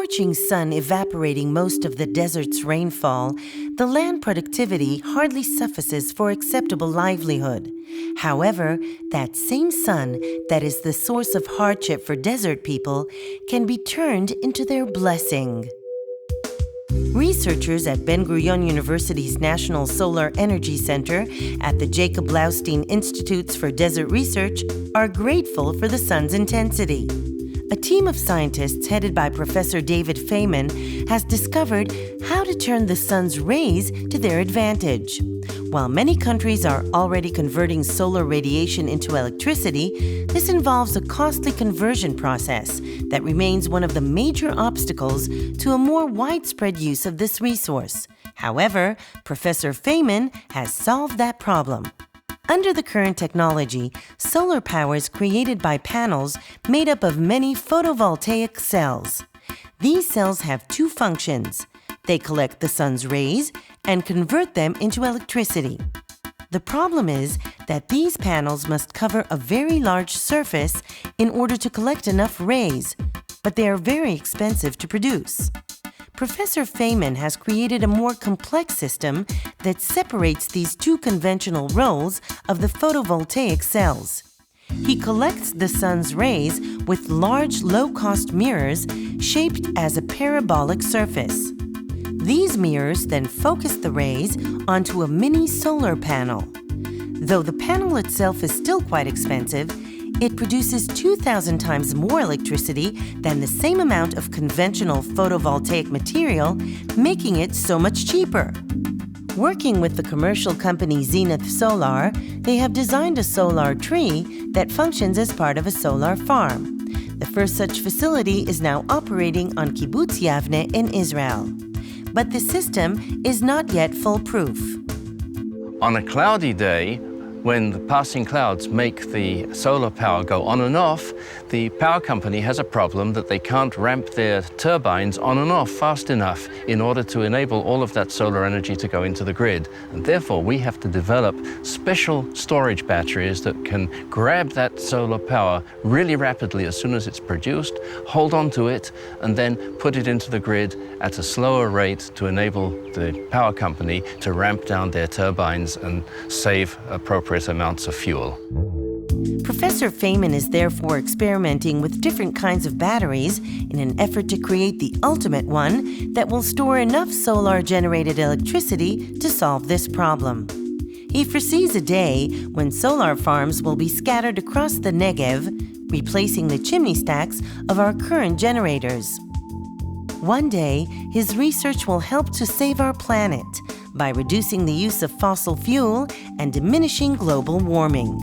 scorching sun evaporating most of the desert's rainfall, the land productivity hardly suffices for acceptable livelihood. However, that same sun that is the source of hardship for desert people can be turned into their blessing. Researchers at Ben-Gurion University's National Solar Energy Center at the Jacob Blaustein Institutes for Desert Research are grateful for the sun's intensity. A team of scientists headed by Professor David Faiman has discovered how to turn the sun's rays to their advantage. While many countries are already converting solar radiation into electricity, this involves a costly conversion process that remains one of the major obstacles to a more widespread use of this resource. However, Professor Faiman has solved that problem. Under the current technology, solar power is created by panels made up of many photovoltaic cells. These cells have two functions. They collect the sun's rays and convert them into electricity. The problem is that these panels must cover a very large surface in order to collect enough rays, but they are very expensive to produce. Professor Faiman has created a more complex system that separates these two conventional roles of the photovoltaic cells. He collects the sun's rays with large, low-cost mirrors shaped as a parabolic surface. These mirrors then focus the rays onto a mini solar panel. Though the panel itself is still quite expensive, it produces 2,000 times more electricity than the same amount of conventional photovoltaic material, making it so much cheaper. Working with the commercial company Zenith Solar, they have designed a solar tree that functions as part of a solar farm. The first such facility is now operating on Kibbutz Yavne in Israel. But the system is not yet foolproof. On a cloudy day, when the passing clouds make the solar power go on and off, the power company has a problem that they can't ramp their turbines on and off fast enough in order to enable all of that solar energy to go into the grid. And therefore, we have to develop special storage batteries that can grab that solar power really rapidly as soon as it's produced, hold on to it, and then put it into the grid at a slower rate to enable the power company to ramp down their turbines and save appropriate amounts of fuel. Professor Faiman is therefore experimenting with different kinds of batteries in an effort to create the ultimate one that will store enough solar-generated electricity to solve this problem. He foresees a day when solar farms will be scattered across the Negev, replacing the chimney stacks of our current generators. One day, his research will help to save our planet by reducing the use of fossil fuel and diminishing global warming.